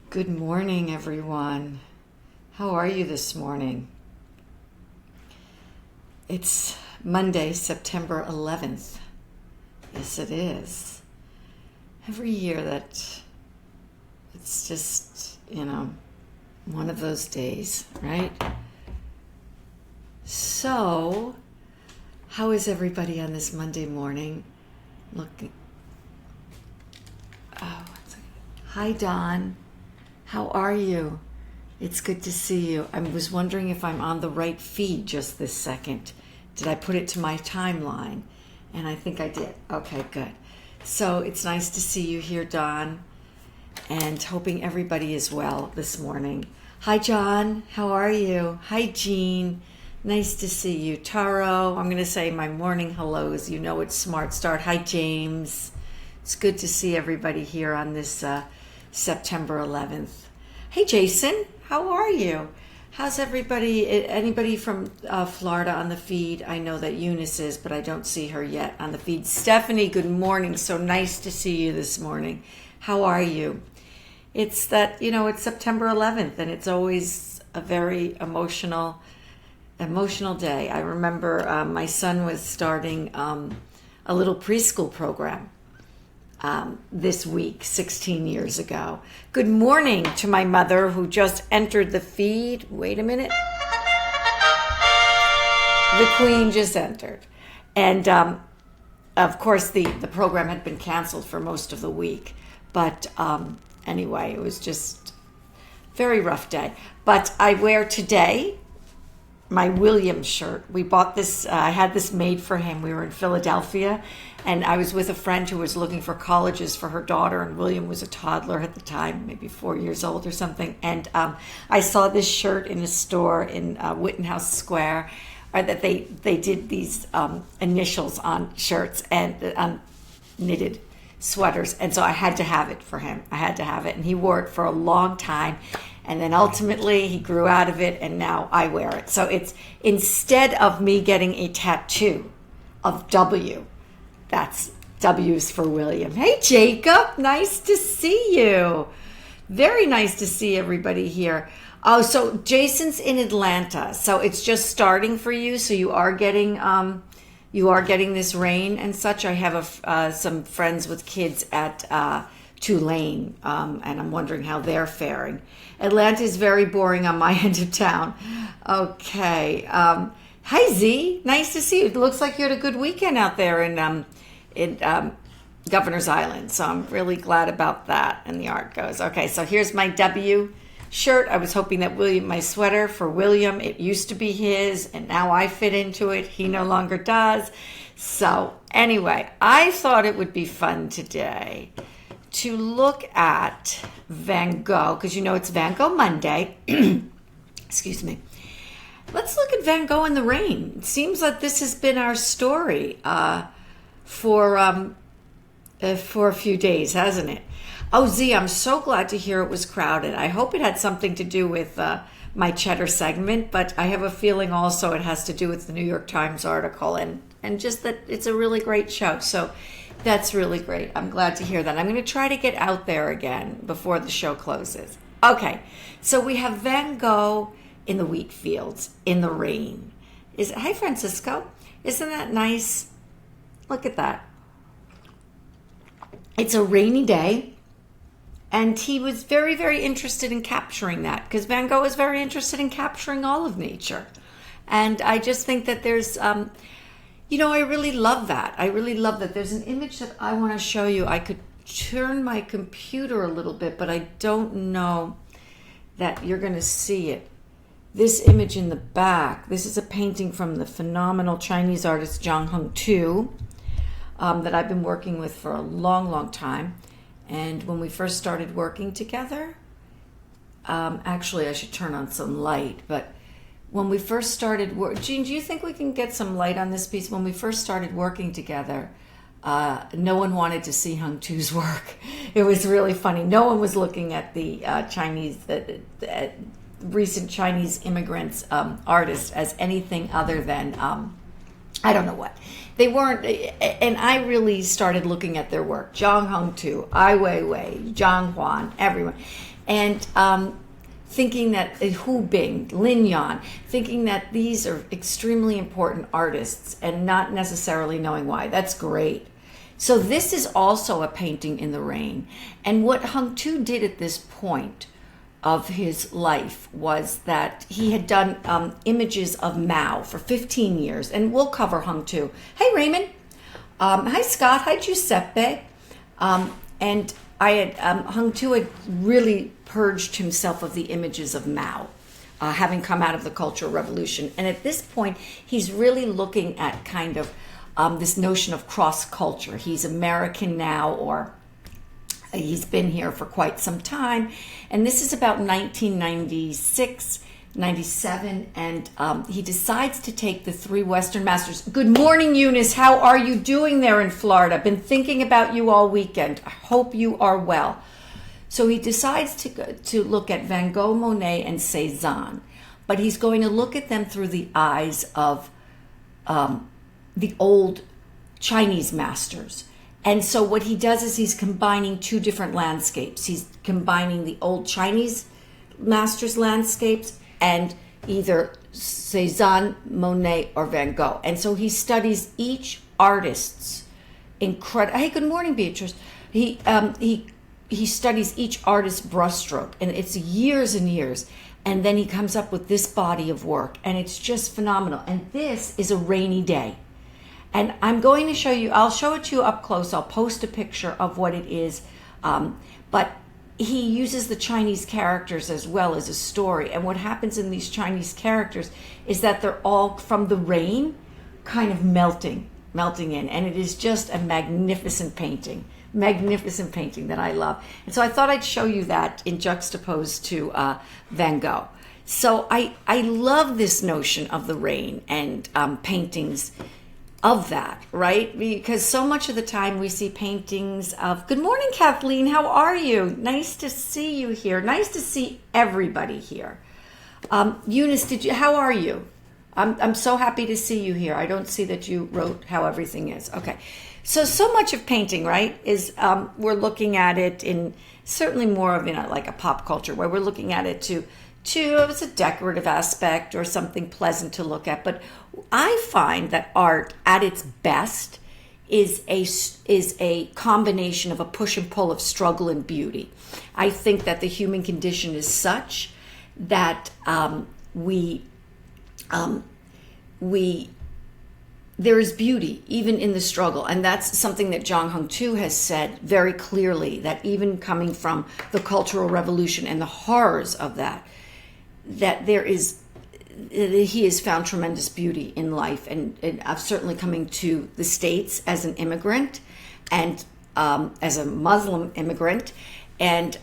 Good morning, everyone. How are you this morning? It's Monday, September 11th. Yes, it is. Every year it's just, one of those days, right? So, how is everybody on this Monday morning? Hi, Don. How are you? It's good to see you. I was wondering if I'm on the right feed just this second. Did I put it to my timeline? And I think I did. Okay, good. So it's nice to see you here, Don, and hoping everybody is well this morning. Hi, John. How are you? Hi, Jean. Nice to see you. Taro, I'm going to say my morning hellos. You know it's Smart Start. Hi, James. It's good to see everybody here on this September 11th. Hey, Jason, how are you? How's everybody? Anybody from Florida on the feed? I know that Eunice is, but I don't see her yet on the feed. Stephanie, good morning. So nice to see you this morning. How are you? It's it's September 11th, and it's always a very emotional day. I remember my son was starting a little preschool program this week, 16 years ago. Good morning to my mother who just entered the feed. Wait a minute. The Queen just entered. And of course, the program had been canceled for most of the week. But anyway, it was just a very rough day. But I wear today my William shirt. We bought this, I had this made for him. We were in Philadelphia, and I was with a friend who was looking for colleges for her daughter, and William was a toddler at the time, maybe 4 years old or something. And I saw this shirt in a store in Wittenhouse Square, that they did these initials on shirts and on knitted sweaters. And so I had to have it for him. I had to have it. And he wore it for a long time. And then ultimately he grew out of it, and now I wear it. So it's, instead of me getting a tattoo of W, that's W's for William. Hey, Jacob, nice to see you. Very nice to see everybody here. Oh, so Jason's in Atlanta. So it's just starting for you. So you are getting this rain and such. I have some friends with kids at Tulane, and I'm wondering how they're faring. Atlanta is very boring on my end of town. Okay. Hi, Z. Nice to see you. It looks like you had a good weekend out there in Governor's Island. So I'm really glad about that. And the art goes. Okay, so here's my W shirt. I was hoping that my sweater for William, it used to be his, and now I fit into it. He no longer does. So anyway, I thought it would be fun today to look at Van Gogh, because it's Van Gogh Monday. Excuse me. Let's look at Van Gogh in the rain. It seems like this has been our story for a few days, hasn't it? Oh, Z, I'm so glad to hear it was crowded. I hope it had something to do with my Cheddar segment, but I have a feeling also it has to do with the New York Times article and just that it's a really great show. So that's really great. I'm glad to hear that. I'm going to try to get out there again before the show closes. Okay, so we have Van Gogh in the wheat fields, in the rain. Hi, Francisco. Isn't that nice? Look at that. It's a rainy day, and he was very, very interested in capturing that, because Van Gogh was very interested in capturing all of nature. And I just think that there's... I really love that. I really love that. There's an image that I want to show you. I could turn my computer a little bit, but I don't know that you're going to see it. This image in the back, this is a painting from the phenomenal Chinese artist Zhang Hengtu that I've been working with for a long, long time. And when we first started working together, actually I should turn on some light, but when we first started Jean, do you think we can get some light on this piece? When we first started working together, no one wanted to see Hengtu's work. It was really funny. No one was looking at the recent Chinese immigrants artists as anything other than I don't know what. They weren't, and I really started looking at their work. Zhang Hengtu, Ai Weiwei, Zhang Huan, everyone. and thinking that Hu Bing, Lin Yan, thinking that these are extremely important artists and not necessarily knowing why. That's great. So this is also a painting in the rain. And what Hung Tu did at this point of his life was that he had done images of Mao for 15 years. And we'll cover Hung Tu. Hey, Raymond. Hi, Scott. Hi, Giuseppe. And I had Hung Tu had really purged himself of the images of Mao, having come out of the Cultural Revolution. And at this point, he's really looking at kind of this notion of cross-culture. He's American now, or he's been here for quite some time. And this is about 1996, 97, and he decides to take the 3 Western Masters. Good morning, Eunice. How are you doing there in Florida? Been thinking about you all weekend. I hope you are well. So he decides to look at Van Gogh, Monet, and Cézanne, but he's going to look at them through the eyes of the old Chinese masters. And so what he does is he's combining 2 different landscapes. He's combining the old Chinese masters' landscapes and either Cézanne, Monet, or Van Gogh. And so he studies each artist's incredible. Hey, good morning, Beatrice. He studies each artist's brushstroke, and it's years and years. And then he comes up with this body of work, and it's just phenomenal. And this is a rainy day. And I'm going to show you, I'll show it to you up close. I'll post a picture of what it is. But he uses the Chinese characters as well as a story. And what happens in these Chinese characters is that they're all from the rain kind of melting in. And it is just a magnificent painting that I love. And so I thought I'd show you that in juxtaposed to Van Gogh. So I love this notion of the rain and paintings of that, right? Because so much of the time we see paintings of, good morning, Kathleen, how are you? Nice to see you here. Nice to see everybody here. Eunice, how are you? I'm so happy to see you here. I don't see that you wrote how everything is. Okay. So much of painting, right, is we're looking at it in certainly more of like a pop culture where we're looking at it to it's a decorative aspect or something pleasant to look at. But I find that art at its best is a combination of a push and pull of struggle and beauty. I think that the human condition is such that there is beauty even in the struggle. And that's something that Zhang Hengtu has said very clearly, that even coming from the Cultural Revolution and the horrors of that he has found tremendous beauty in life. And I've certainly coming to the States as an immigrant and as a Muslim immigrant, and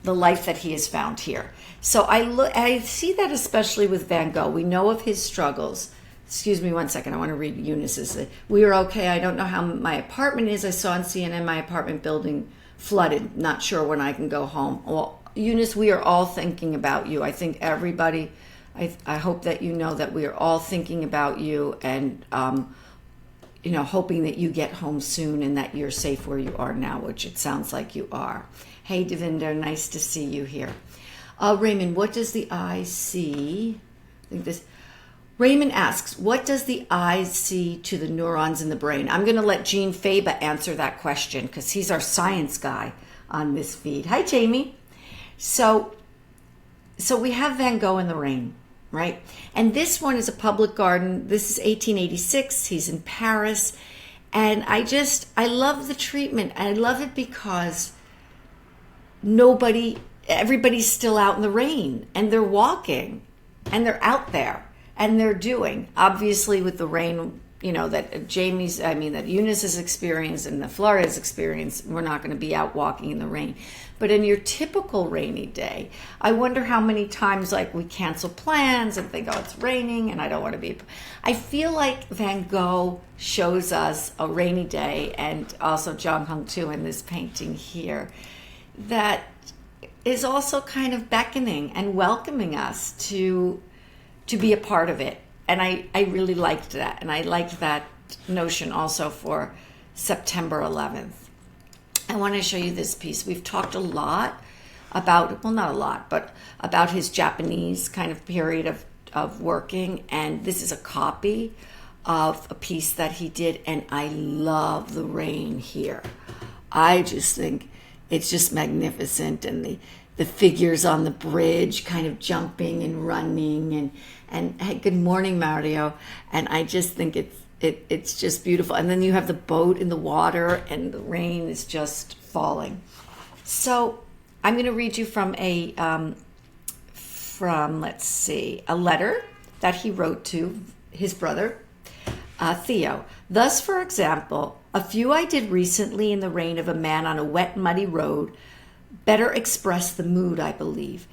the life that he has found here. So I see that especially with Van Gogh. We know of his struggles. Excuse me one second. I want to read Eunice's. We are okay. I don't know how my apartment is. I saw on CNN my apartment building flooded. Not sure when I can go home. Well, Eunice, we are all thinking about you. I think everybody, I hope that you know that we are all thinking about you and, hoping that you get home soon and that you're safe where you are now, which it sounds like you are. Hey, Devinder, nice to see you here. Raymond, what does the eye see? Raymond asks, what does the eye see to the neurons in the brain? I'm going to let Gene Faba answer that question because he's our science guy on this feed. Hi, Jamie. So we have Van Gogh in the rain, right? And this one is a public garden. This is 1886. He's in Paris. And I love the treatment. I love it because everybody's still out in the rain and they're walking and they're out there and they're doing, obviously with the rain, that Eunice has experienced and that Florida has experienced, we're not going to be out walking in the rain. But in your typical rainy day, I wonder how many times we cancel plans and think, oh, it's raining and I don't want to be. I feel like Van Gogh shows us a rainy day, and also Zhang Hengtu in this painting here, that is also kind of beckoning and welcoming us to be a part of it. And I really liked that. And I liked that notion also for September 11th. I want to show you this piece. We've talked a lot about, well, not a lot, but about his Japanese kind of period of working. And this is a copy of a piece that he did, and I love the rain here. I just think it's just magnificent, and the figures on the bridge kind of jumping and running, and hey, good morning, Mario. And I just think it's just beautiful. And then you have the boat in the water, and the rain is just falling. So I'm going to read you from let's see, a letter that he wrote to his brother, Theo. Thus, for example, a few I did recently in the rain of a man on a wet, muddy road better express the mood, I believe.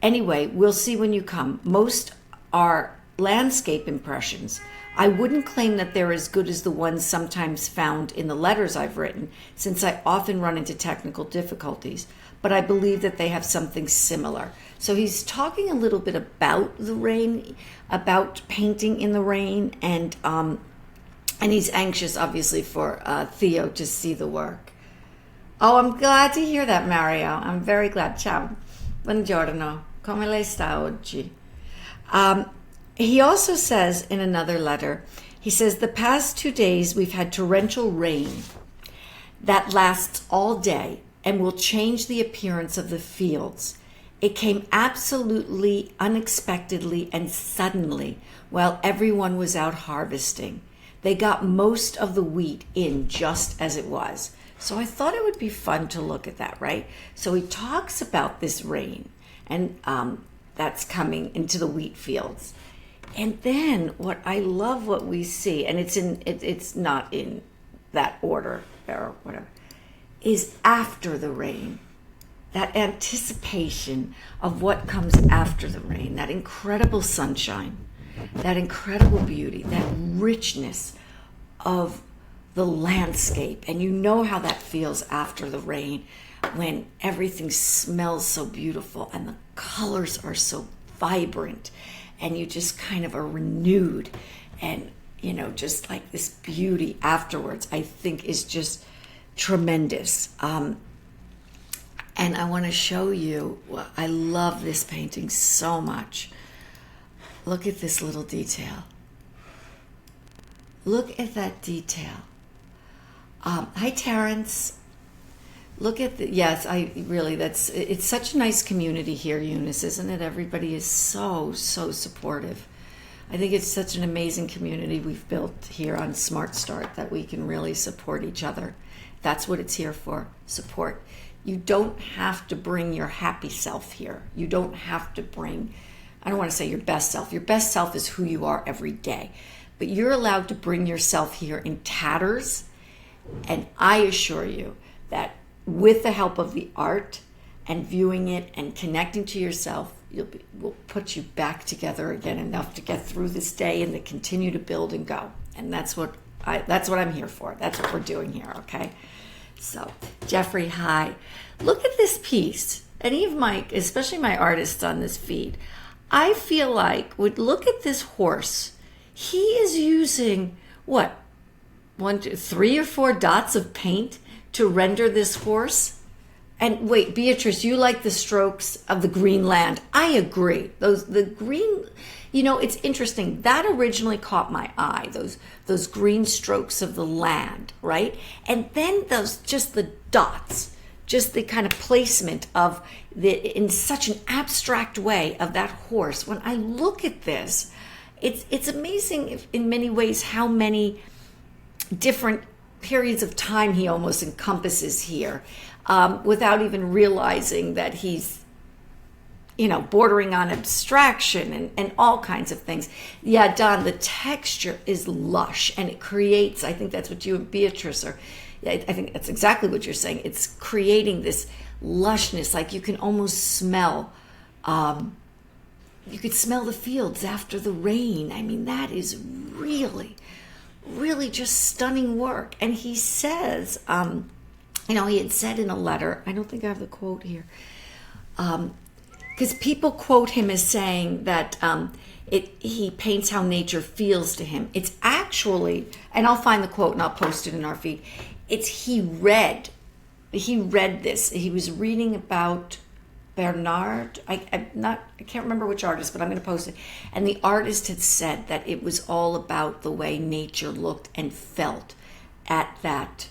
Anyway, we'll see when you come. Most are landscape impressions. I wouldn't claim that they're as good as the ones sometimes found in the letters I've written, since I often run into technical difficulties, but I believe that they have something similar. So he's talking a little bit about the rain, about painting in the rain, and he's anxious, obviously, for Theo to see the work. Oh, I'm glad to hear that, Mario. I'm very glad. Ciao. Buongiorno. Come lei sta oggi? He also says in another letter, he says, the past 2 days we've had torrential rain that lasts all day and will change the appearance of the fields. It came absolutely unexpectedly and suddenly while everyone was out harvesting. They got most of the wheat in just as it was. So I thought it would be fun to look at that, right? So he talks about this rain, and that's coming into the wheat fields. And then I love what we see, and it's not in that order or whatever, is after the rain. That anticipation of what comes after the rain, that incredible sunshine, that incredible beauty, that richness of the landscape. And you know how that feels after the rain, when everything smells so beautiful and the colors are so vibrant, and you just kind of are renewed, and just like this beauty afterwards, I think is just tremendous. And I want to show you, I love this painting so much. Look at this little detail. Look at that detail. Hi, Terrence. Look at yes, it's such a nice community here, Eunice, isn't it? Everybody is so supportive. I think it's such an amazing community we've built here on Smart Start, that we can really support each other. That's what it's here for, support. You don't have to bring your happy self here. You don't have to bring, I don't want to say your best self. Your best self is who you are every day. But you're allowed to bring yourself here in tatters. And I assure you that with the help of the art and viewing it and connecting to yourself, will put you back together again, enough to get through this day and to continue to build and go. And that's what I'm here for. That's what we're doing here, okay? So, Jeffrey, hi. Look at this piece. Any of especially my artists on this feed, I feel like would look at this horse. He is using, 1, 2, 3 or 4 dots of paint to render this horse. And wait, Beatrice, you like the strokes of the green land. I agree. The green, it's interesting. That originally caught my eye, those green strokes of the land, right? And then just the dots, just the kind of placement of in such an abstract way of that horse. When I look at this, it's amazing in many ways how many different periods of time he almost encompasses here, without even realizing that he's, bordering on abstraction and all kinds of things. Yeah, Don, the texture is lush, and it creates, I think that's what you and Beatrice are, I think that's exactly what you're saying. It's creating this lushness, like you can almost smell, you could smell the fields after the rain. I mean, that is really just stunning work. And he says, he had said in a letter, I don't think I have the quote here, because people quote him as saying that he paints how nature feels to him. It's actually, and I'll find the quote and I'll post it in our feed. It's he read this. He was reading about Bernard. I can't remember which artist, but I'm going to post it. And the artist had said that it was all about the way nature looked and felt at that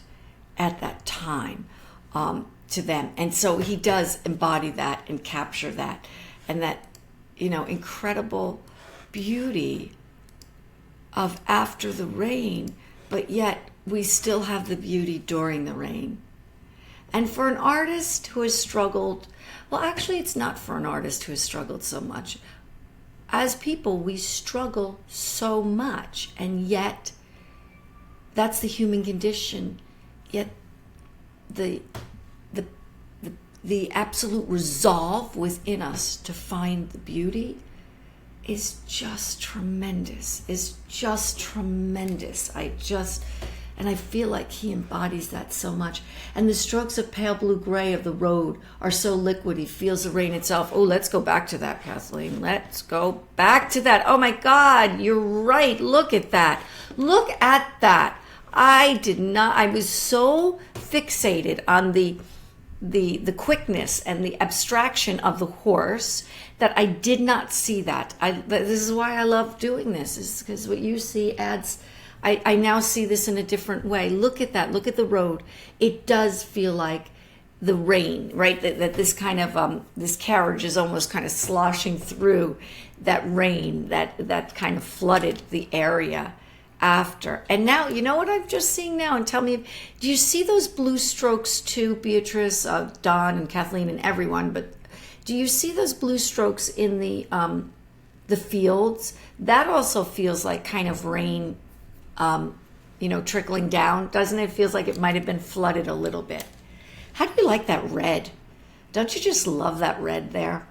time, to them. And so he does embody that and capture that, and that, incredible beauty of after the rain, but yet we still have the beauty during the rain. And for an artist who has struggled, well, actually, it's not for an artist who has struggled so much. As people, we struggle so much, and yet that's the human condition. Yet the absolute resolve within us to find the beauty is just tremendous. And I feel like he embodies that so much. And the strokes of pale blue gray of the road are so liquid, he feels the rain itself. Oh, let's go back to that, Kathleen. Let's go back to that. Oh my God, you're right. Look at that. Look at that. I was so fixated on the quickness and the abstraction of the horse that I did not see that. This is why I love doing this, is because what you see adds. I now see this in a different way. Look at that. Look at the road. It does feel like the rain, right? That this kind of this carriage is almost kind of sloshing through that rain that kind of flooded the area after. And now, you know what I'm just seeing now? And tell me, do you see those blue strokes too, Beatrice, Don, and Kathleen, and everyone? But do you see those blue strokes in the fields? That also feels like kind of rain. Trickling down, doesn't it? Feels like it might have been flooded a little bit. How do you like that red? Don't you just love that red there?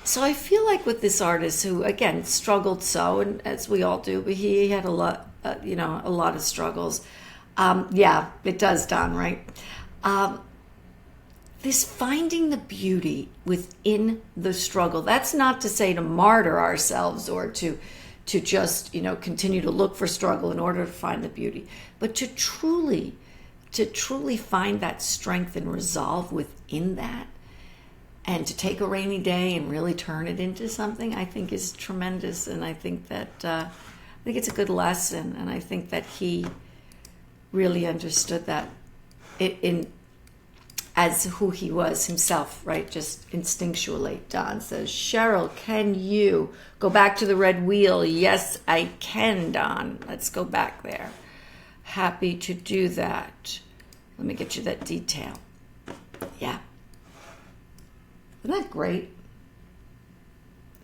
So I feel like with this artist who, again, struggled so, and as we all do, but he had a lot of struggles. Yeah, it does, Don, right? This finding the beauty within the struggle. That's not to say to martyr ourselves or to just, continue to look for struggle in order to find the beauty, but to truly find that strength and resolve within that, and to take a rainy day and really turn it into something, I think is tremendous. And I think that, it's a good lesson. And I think that he really understood that as who he was himself, right? Just instinctually. Don says, Cheryl, can you go back to the red wheel? Yes, I can, Don. Let's go back there. Happy to do that. Let me get you that detail. Yeah. Isn't that great?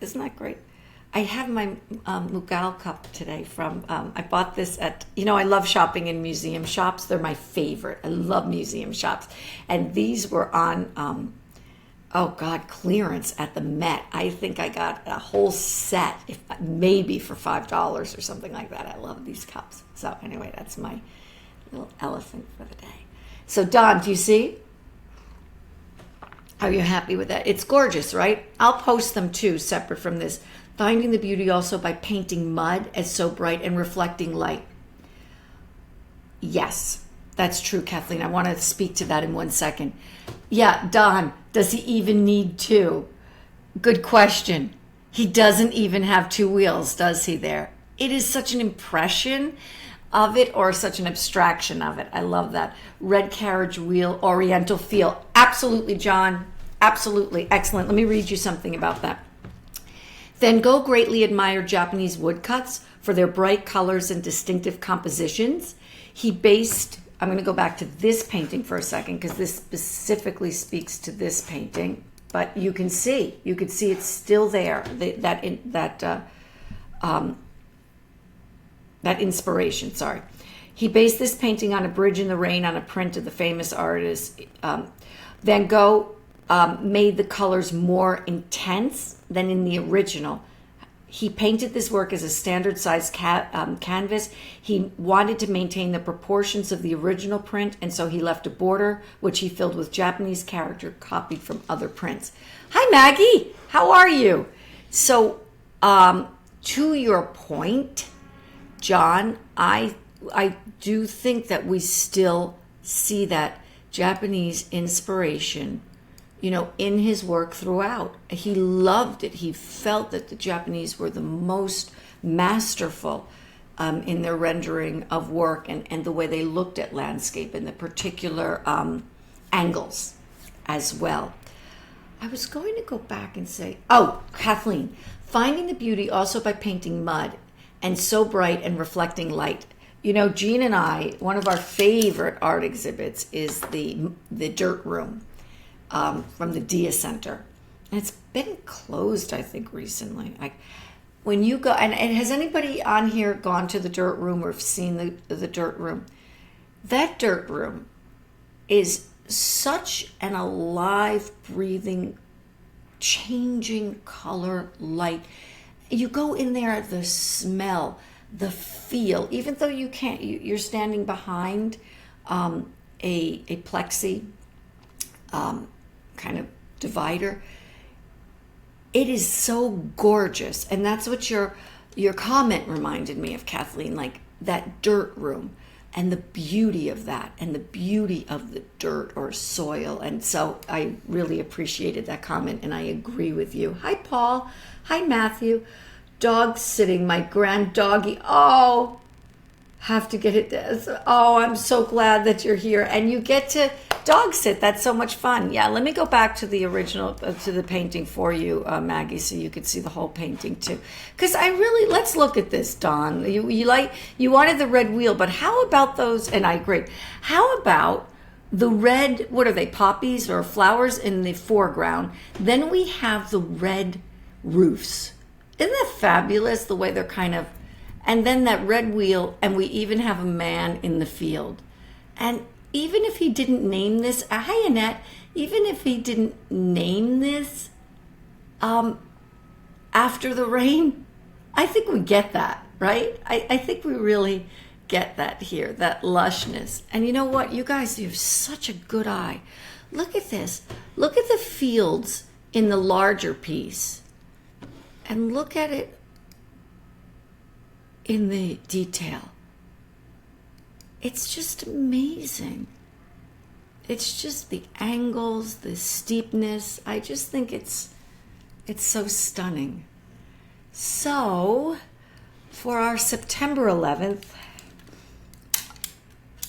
Isn't that great? I have my Mughal cup today from, I bought this at, I love shopping in museum shops. They're my favorite. I love museum shops. And these were on, clearance at the Met. I think I got a whole set, maybe for $5 or something like that. I love these cups. So anyway, that's my little elephant for the day. So Don, do you see? Are you happy with that? It's gorgeous, right? I'll post them too, separate from this. Finding the beauty also by painting mud as so bright and reflecting light. Yes, that's true, Kathleen. I want to speak to that in 1 second. Yeah, Don, does he even need two? Good question. He doesn't even have two wheels, does he there? It is such an impression of it, or such an abstraction of it. I love that. Red carriage wheel, oriental feel. Absolutely, John. Absolutely. Excellent. Let me read you something about that. Van Gogh greatly admired Japanese woodcuts for their bright colors and distinctive compositions. I'm going to go back to this painting for a second because this specifically speaks to this painting. But you can see it's still there. That inspiration. Sorry, he based this painting on a bridge in the rain on a print of the famous artist Van Gogh. Made the colors more intense than in the original. He painted this work as a standard size canvas. He wanted to maintain the proportions of the original print, and so he left a border, which he filled with Japanese character copied from other prints. Hi, Maggie. How are you? So, to your point, John, I do think that we still see that Japanese inspiration in his work throughout. He loved it. He felt that the Japanese were the most masterful in their rendering of work and the way they looked at landscape and the particular angles as well. I was going to go back and say, Kathleen, finding the beauty also by painting mud and so bright and reflecting light. Jean and I, one of our favorite art exhibits is the Dirt Room from the Dia Center. And it's been closed, I think, recently. When you go, and has anybody on here gone to the Dirt Room or seen the Dirt Room? That Dirt Room is such an alive, breathing, changing color, light. You go in there, the smell, the feel, even though you're standing behind a plexi kind of divider. It is so gorgeous. And that's what your comment reminded me of, Kathleen, like that Dirt Room and the beauty of that and the beauty of the dirt or soil. And so I really appreciated that comment, and I agree with you. Hi, Paul. Hi, Matthew. Dog sitting, my grand doggy. Oh, have to get it. Oh, I'm so glad that you're here and you get to dog sit. That's so much fun. Yeah, let me go back to the original, to the painting for you, Maggie, so you could see the whole painting too. Because let's look at this, Dawn. You wanted the red wheel, but how about those, and I agree, how about the red, what are they, poppies or flowers in the foreground? Then we have the red roofs. Isn't that fabulous, the way they're kind of, and then that red wheel, and we even have a man in the field. And even if he didn't name this, hi Annette, even if he didn't name this after the rain, I think we get that, right? I think we really get that here, that lushness. And you know what, you guys, you have such a good eye. Look at this. Look at the fields in the larger piece. And look at it in the detail. It's just amazing. It's just the angles, the steepness. I just think it's so stunning. So, for our September 11th,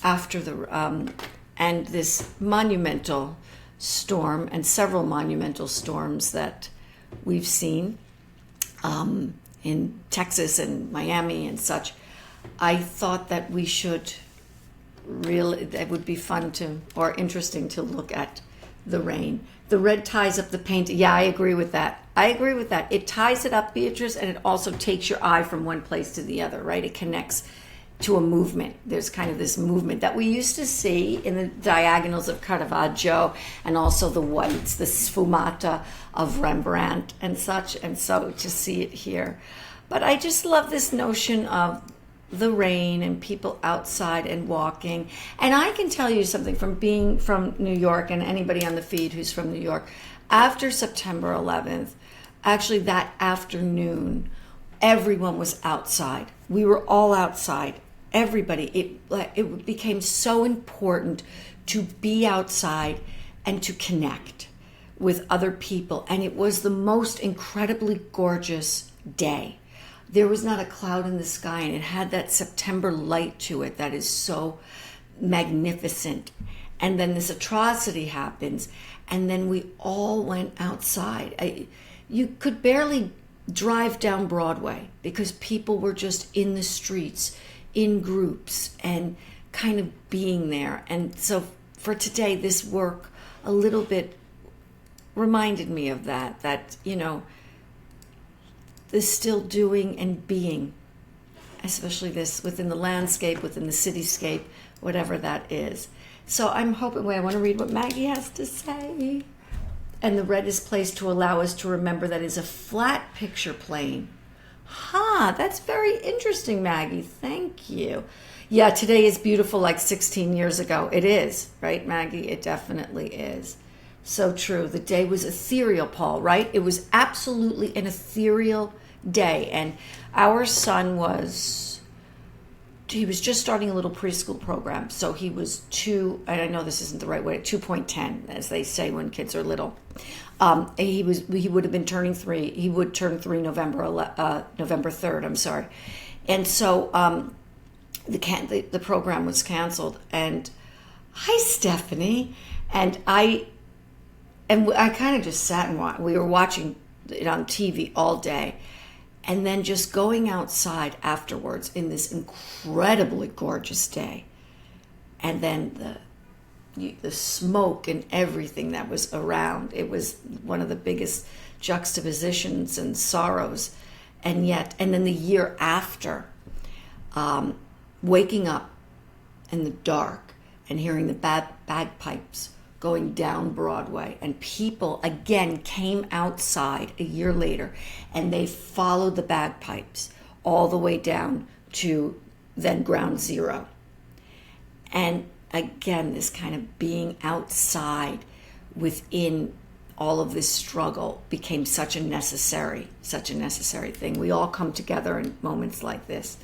after the and this monumental storm and several monumental storms that we've seen in Texas and Miami and such, I thought that we should it would be fun or interesting to look at the rain. The red ties up the paint. Yeah, I agree with that. It ties it up, Beatrice, and it also takes your eye from one place to the other, right? It connects to a movement. There's kind of this movement that we used to see in the diagonals of Caravaggio and also the whites, the sfumata of Rembrandt and such, and so to see it here. But I just love this notion of the rain and people outside and walking. And I can tell you something from being from New York, and anybody on the feed who's from New York, after September 11th, actually that afternoon, everyone was outside. We were all outside. Everybody. It became so important to be outside and to connect with other people. And it was the most incredibly gorgeous day. There was not a cloud in the sky, and it had that September light to it that is so magnificent. And then this atrocity happens, and then we all went outside. You could barely drive down Broadway because people were just in the streets, in groups, and kind of being there. And so for today, this work a little bit reminded me of that, the still doing and being, especially this within the landscape, within the cityscape, whatever that is. So I'm hoping, I want to read what Maggie has to say. And the red is placed to allow us to remember that is a flat picture plane. That's very interesting, Maggie. Thank you. Yeah, today is beautiful like 16 years ago. It is, right, Maggie? It definitely is. So true. The day was ethereal, Paul, right? It was absolutely an ethereal day. And our sun was he was just starting a little preschool program, so he was and I know this isn't the right way, 2.10, as they say when kids are little. He would have been turning 3. He would turn 3 November 3rd. I'm sorry, and so the program was canceled. And hi, Stephanie, and I kind of just sat and watched. We were watching it on TV all day. And then just going outside afterwards in this incredibly gorgeous day. And then the smoke and everything that was around. It was one of the biggest juxtapositions and sorrows. And then the year after, waking up in the dark and hearing the bagpipes going down Broadway, and people again came outside a year later, and they followed the bagpipes all the way down to then Ground Zero. And again, this kind of being outside within all of this struggle became such a necessary thing. We all come together in moments like this.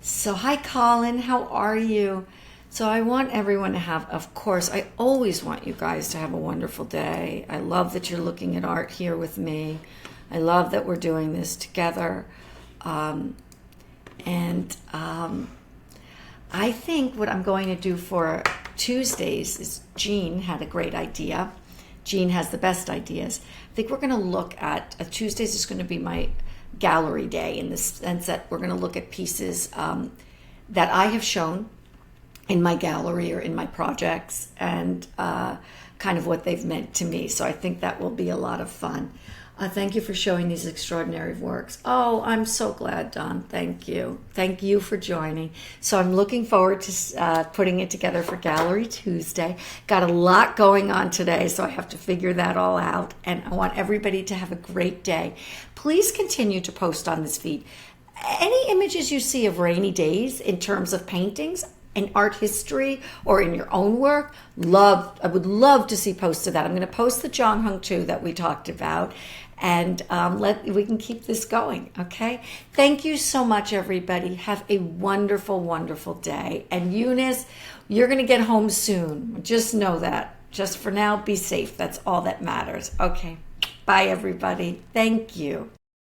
So hi, Colin, how are you? So I want everyone to have, of course, I always want you guys to have a wonderful day. I love that you're looking at art here with me. I love that we're doing this together. I think what I'm going to do for Tuesdays is Jean had a great idea. Jean has the best ideas. I think we're going to look at, Tuesdays is going to be my gallery day, in the sense that we're going to look at pieces that I have shown in my gallery or in my projects, and kind of what they've meant to me. So I think that will be a lot of fun. Thank you for showing these extraordinary works. Oh, I'm so glad, Don. Thank you. Thank you for joining. So I'm looking forward to putting it together for Gallery Tuesday. Got a lot going on today, so I have to figure that all out. And I want everybody to have a great day. Please continue to post on this feed any images you see of rainy days in terms of paintings, in art history, or in your own work. I would love to see posts of that. I'm going to post the Zhongheng 2 that we talked about, and we can keep this going, okay? Thank you so much, everybody. Have a wonderful, wonderful day. And Eunice, you're going to get home soon. Just know that. Just for now, be safe. That's all that matters. Okay. Bye, everybody. Thank you.